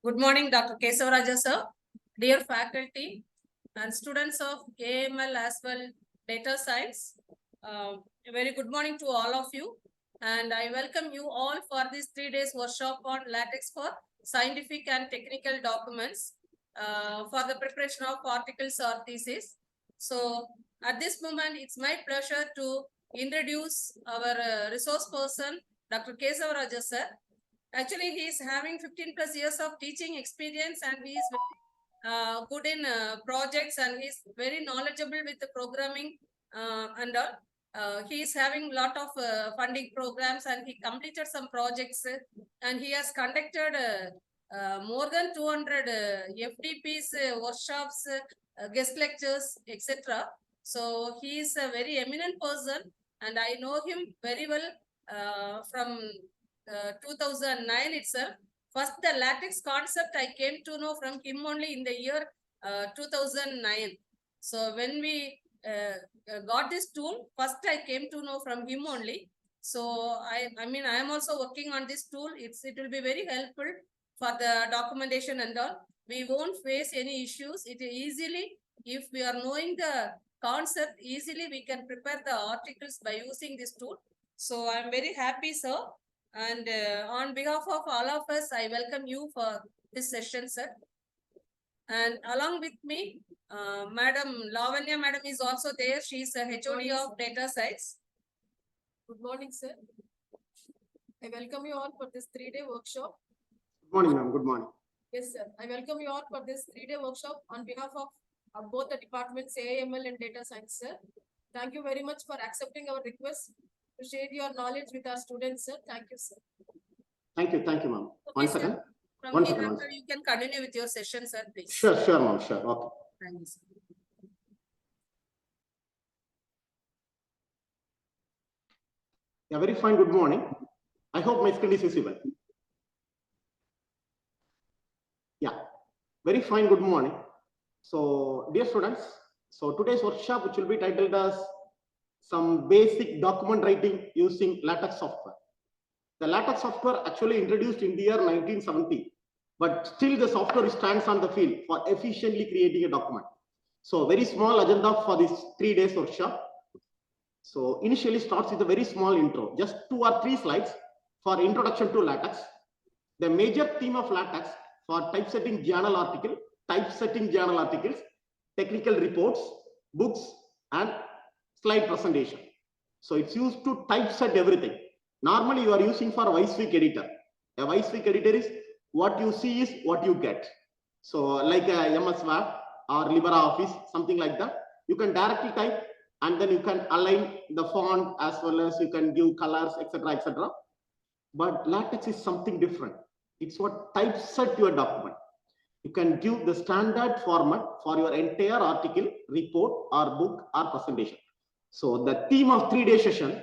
Good morning, Dr. Kesavaraja sir, dear faculty and students of AML as well data science. A very good morning to all of you, and I welcome you all for this 3 days workshop on LaTeX for scientific and technical documents for the preparation of articles or thesis. So at this moment, it's my pleasure to introduce our resource person, Dr. Kesavaraja sir. Actually, he is having 15 plus years of teaching experience, and he is good in projects, and he is very knowledgeable with the programming and all. He is having a lot of funding programs, and he completed some projects, and he has conducted more than 200 FDPs, workshops, guest lectures, etc. So he is a very eminent person, and I know him very well from 2009 itself. First, the LaTeX concept I came to know from him only in the year 2009. So when we got this tool, first I came to know from him only. So I mean, I am also working on this tool. It will be very helpful for the documentation and all. We won't face any issues. It easily, if we are knowing the concept, easily we can prepare the articles by using this tool. So I'm very happy, sir. And on behalf of all of us, I welcome you for this session, sir. And along with me, Madam Lavanya Madam is also there. She is a HOD of data science. Good morning, sir. I welcome you all for this 3-day workshop. Good morning, ma'am. Good morning. Yes, sir. I welcome you all for this 3-day workshop on behalf of both the departments, AML and data science, sir. Thank you very much for accepting our request to share your knowledge with our students, sir. Thank you, sir. Thank you, ma'am. Okay, 1 second. From here after, you can continue with your session, sir, please. Sure, ma'am. Sure. Okay. Thank you, sir. Yeah, very fine. Good morning. I hope my screen is visible. Yeah, very fine. Good morning. So, dear students, so today's workshop, which will be titled as some basic document writing using LaTeX software. The LaTeX software actually introduced in the year 1970, but still the software stands on the field for efficiently creating a document. So very small agenda for this 3 days workshop. So initially starts with a very small intro, just 2 or 3 slides for introduction to LaTeX. The major theme of LaTeX for typesetting journal articles, technical reports, books, and slide presentation. So it's used to typeset everything. Normally you are using for Weiswig editor. A Weiswig editor is what you see is what you get. So like a MS Word or LibreOffice, something like that. You can directly type and then you can align the font as well as you can give colors, etc., etc. But LaTeX is something different. It's what typeset your document. You can give the standard format for your entire article, report, or book, or presentation. So the theme of 3-day session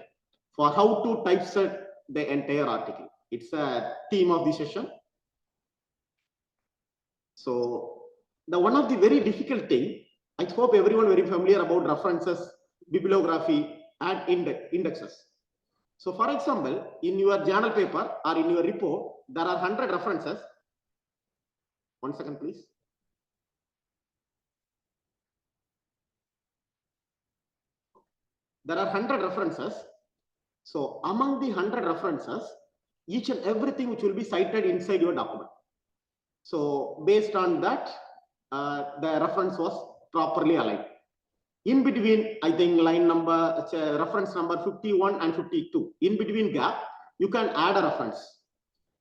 for how to typeset the entire article. It's a theme of the session. So the one of the very difficult thing, I hope everyone very familiar about references, bibliography, and indexes. So for example, in your journal paper or in your report, there are 100 references. 1 second, please. There are 100 references. So among the 100 references, each and everything which will be cited inside your document. So based on that, the reference was properly aligned. In between, I think line number, reference number 51 and 52, in between gap, you can add a reference.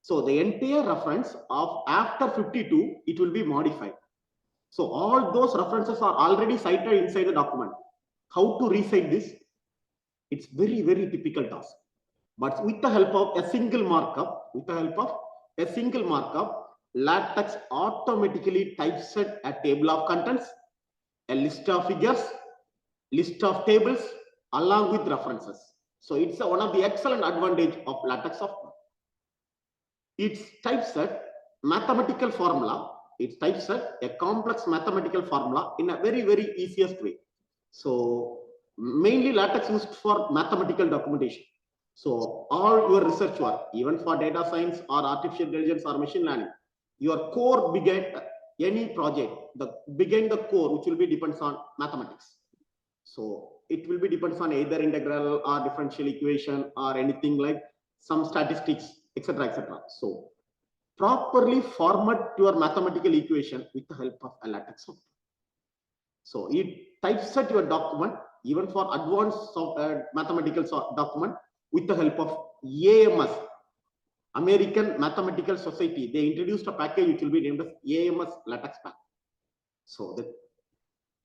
So the entire reference of after 52, it will be modified. So all those references are already cited inside the document. How to recite this? It's very, very typical task. But with the help of a single markup, LaTeX automatically typeset a table of contents, a list of figures, list of tables, along with references. So it's one of the excellent advantage of LaTeX software. It's typeset mathematical formula. It's typeset a complex mathematical formula in a very, very easiest way. So mainly LaTeX used for mathematical documentation. So all your research work, even for data science or artificial intelligence or machine learning, your core began any project, the core, which will be depends on mathematics. So it will be depends on either integral or differential equation or anything like some statistics, etc., etc. So properly format your mathematical equation with the help of a LaTeX software. So it typeset your document even for advanced mathematical document with the help of AMS, American Mathematical Society. They introduced a package which will be named as AMS LaTeX pack. So the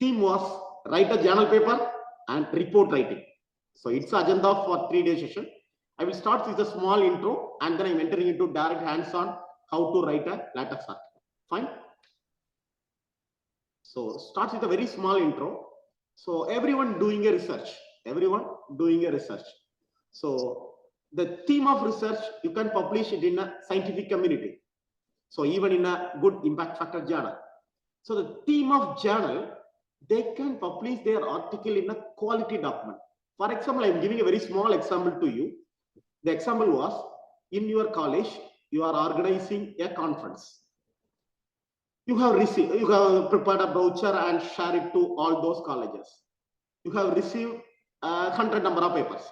theme was write a journal paper and report writing. So it's agenda for 3-day session. I will start with a small intro and then I'm entering into direct hands-on how to write a LaTeX article. Fine. So starts with a very small intro. So everyone doing a research. So the theme of research, you can publish it in a scientific community. So even in a good impact factor journal. So the theme of journal, they can publish their article in a quality document. For example, I'm giving a very small example to you. The example was, in your college, you are organizing a conference. You have prepared a brochure and share it to all those colleges. You have received 100 number of papers.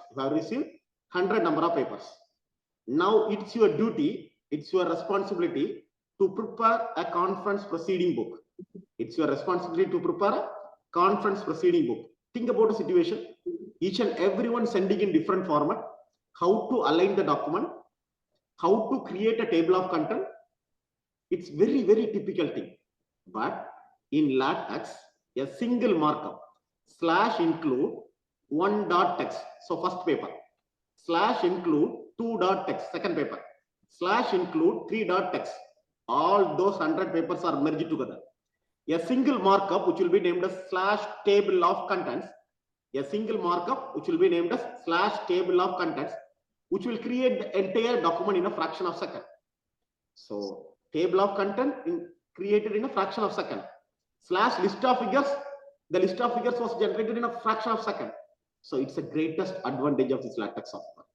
Now it's your duty, it's your responsibility to prepare a conference proceeding book. Think about a situation. Each and everyone sending in different format. How to align the document. How to create a table of content. It's very, very typical thing. But in LaTeX, a single markup /include 1.text. So first paper. /include 2.text. Second paper. /include 3.text. All those 100 papers are merged together. A single markup which will be named as /table of contents. Which will create the entire document in a fraction of a second. So table of content created in a fraction of a second. /list of figures. The list of figures was generated in a fraction of a second. So it's the greatest advantage of this LaTeX software.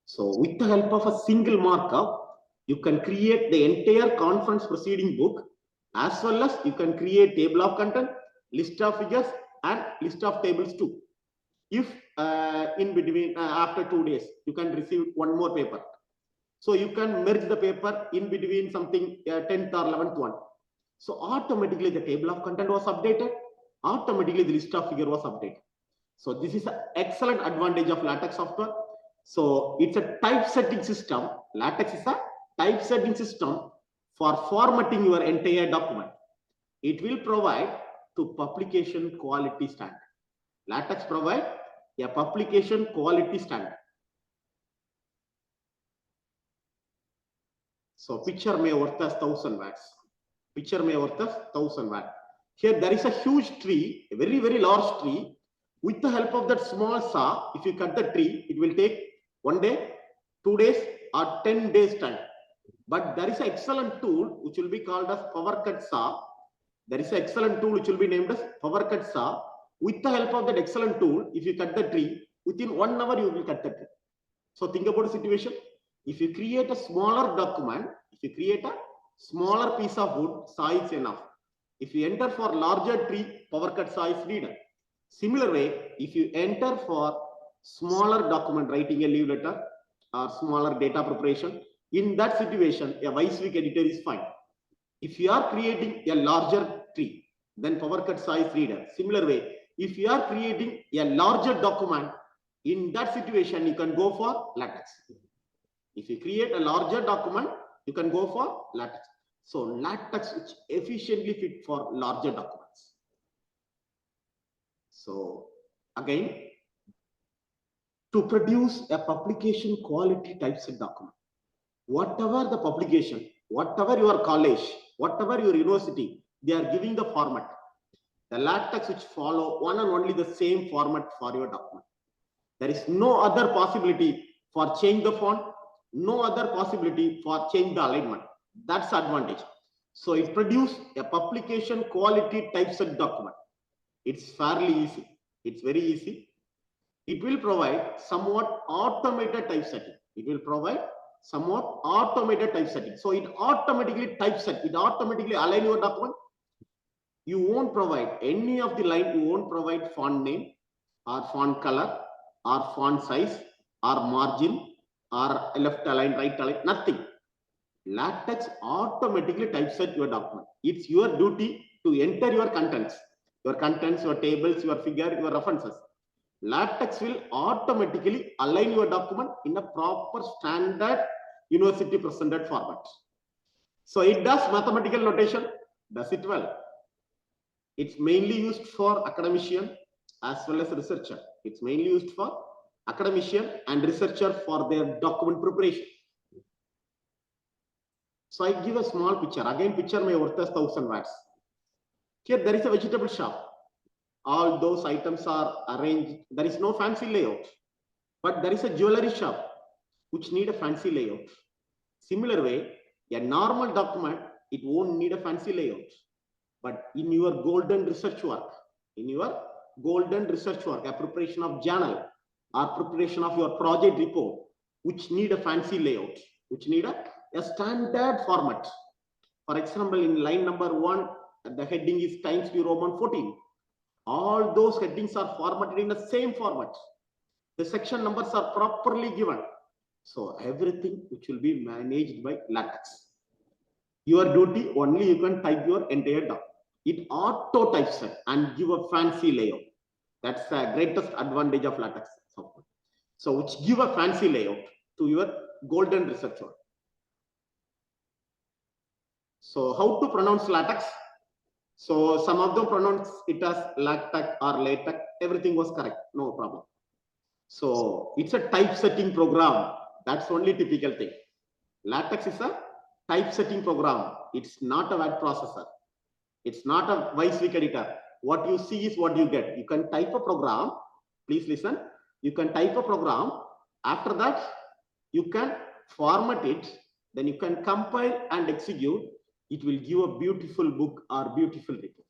So with the help of a single markup, you can create the entire conference proceeding book, as well as you can create table of content, list of figures, and list of tables too. If in between, after 2 days, you can receive one more paper. So you can merge the paper in between something 10th or 11th one. So automatically the table of content was updated. Automatically the list of figure was updated. So this is an excellent advantage of LaTeX software. So it's a typesetting system. LaTeX is a typesetting system for formatting your entire document. It will provide to publication quality standard. LaTeX provide a publication quality standard. So picture may worth as 1000 watts. Here there is a huge tree, a very, very large tree. With the help of that small saw, if you cut the tree, it will take 1 day, 2 days, or 10 days time. But there is an excellent tool which will be called as power cut saw. There is an excellent tool which will be named as power cut saw. With the help of that excellent tool, if you cut the tree, within 1 hour you will cut the tree. So think about the situation. If you create a smaller document, if you create a smaller piece of wood, saw is enough. If you enter for larger tree, power cut saw is needed. Similar way, if you enter for smaller document, writing a leave letter or smaller data preparation, in that situation, a WYSIWYG editor is fine. If you are creating a larger tree, then power cut saw is needed. Similar way, if you are creating a larger document, in that situation, you can go for LaTeX. If you create a larger document, you can go for LaTeX. So LaTeX which efficiently fit for larger documents. So again, to produce a publication quality typeset document, whatever the publication, whatever your college, whatever your university, they are giving the format. The LaTeX which follow one and only the same format for your document. There is no other possibility for change the font, no other possibility for change the alignment. That's the advantage. So it produces a publication quality typeset document. It's fairly easy. It's very easy. It will provide somewhat automated typesetting. It will provide somewhat automated typesetting. So it automatically typeset, it automatically align your document. You won't provide any of the line, you won't provide font name or font color or font size or margin or left align, right align, nothing. LaTeX automatically typeset your document. It's your duty to enter your contents, your tables, your figure, your references. LaTeX will automatically align your document in a proper standard university presented format. So it does mathematical notation, does it well. It's mainly used for academician as well as researcher. It's mainly used for academician and researcher for their document preparation. So I give a small picture. Again, picture may worth 1,000 words. Here there is a vegetable shop. All those items are arranged. There is no fancy layout. But there is a jewelry shop which need a fancy layout. Similar way, a normal document, it won't need a fancy layout. But in your golden research work, a preparation of journal or preparation of your project report, which need a fancy layout, which need a standard format. For example, in line number 1, the heading is Times New Roman 14. All those headings are formatted in the same format. The section numbers are properly given. So everything which will be managed by LaTeX. Your duty only you can type your entire document. It auto typeset and give a fancy layout. That's the greatest advantage of LaTeX software. So which give a fancy layout to your golden research work. So how to pronounce LaTeX? So some of them pronounce it as LaTeX or LaTeX. Everything was correct, no problem. So it's a typesetting program. That's only typical thing. LaTeX is a typesetting program. It's not a word processor. It's not a WYSIWYG editor. What you see is what you get. You can type a program. Please listen. You can type a program. After that, you can format it. Then you can compile and execute. It will give a beautiful book or beautiful report.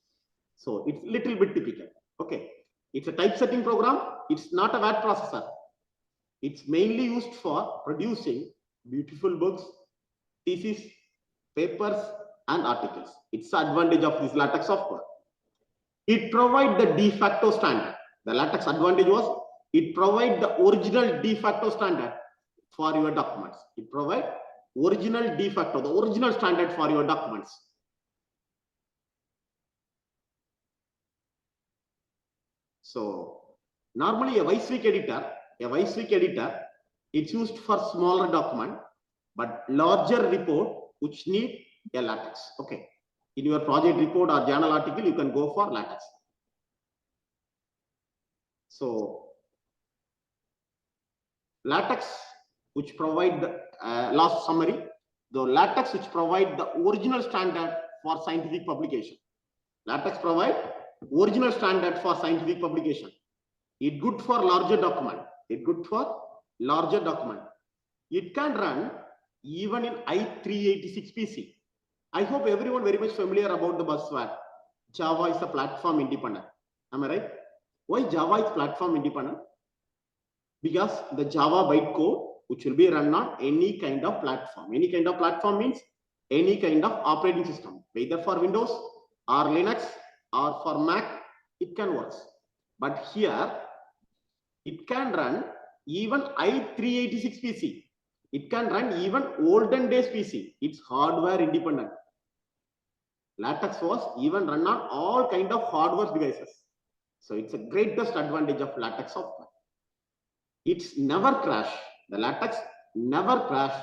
So it's little bit typical. Okay. It's a typesetting program. It's not a word processor. It's mainly used for producing beautiful books, theses, papers, and articles. It's the advantage of this LaTeX software. It provides the de facto standard. The LaTeX advantage was it provides the original de facto standard for your documents. It provides original de facto, the original standard for your documents. So normally a WYSIWYG editor, it's used for smaller document, but larger report which need a LaTeX. Okay. In your project report or journal article, you can go for LaTeX. So LaTeX, which provide the last summary, the LaTeX which provide the original standard for scientific publication. LaTeX provide original standard for scientific publication. It good for larger document. It good for larger document. It can run even in i386 PC. I hope everyone very much familiar about the buzzword. Java is a platform independent. Am I right? Why Java is platform independent? Because the Java bytecode, which will be run on any kind of platform. Any kind of platform means any kind of operating system, whether for Windows or Linux or for Mac, it can work. But here, it can run even i386 PC. It can run even olden days PC. It's hardware independent. LaTeX was even run on all kind of hardware devices. So it's a greatest advantage of LaTeX software. It's never crash. The LaTeX never crash,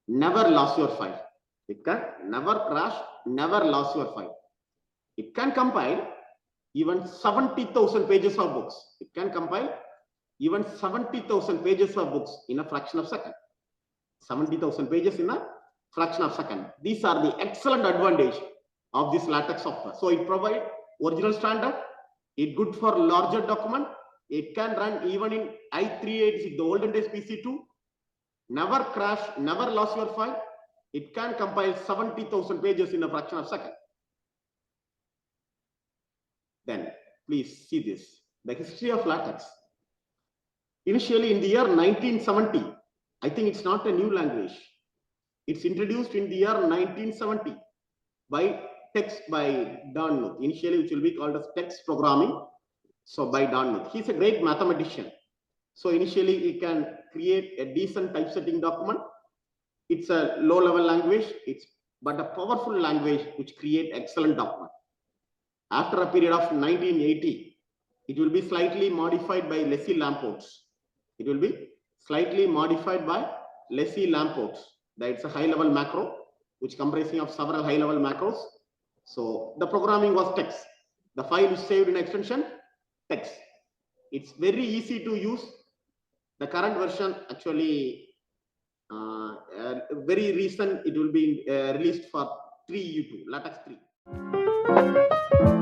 never lost your file. It can never crash, never lost your file. It can compile even 70,000 pages of books. It can compile even 70,000 pages of books in a fraction of a second. 70,000 pages in a fraction of a second. These are the excellent advantage of this LaTeX software. So it provides original standard. It good for larger document. It can run even in i386, the olden days PC too. Never crash, never lost your file. It can compile 70,000 pages in a fraction of a second. Then please see this, the history of LaTeX. Initially in the year 1970, I think it's not a new language. It's introduced in the year 1970 by text by Dartmouth. Initially, which will be called as text programming. So by Dartmouth, he's a great mathematician. So initially, he can create a decent typesetting document. It's a low-level language. But a powerful language which create excellent document. After a period of 1980, it will be slightly modified by Leslie Lamports. It will be slightly modified by Leslie Lamports. That it's a high-level macro, which comprising of several high-level macros. So the programming was text. The file is saved in extension text. It's very easy to use. The current version actually very recent. It will be released for 3U2 LaTex 3.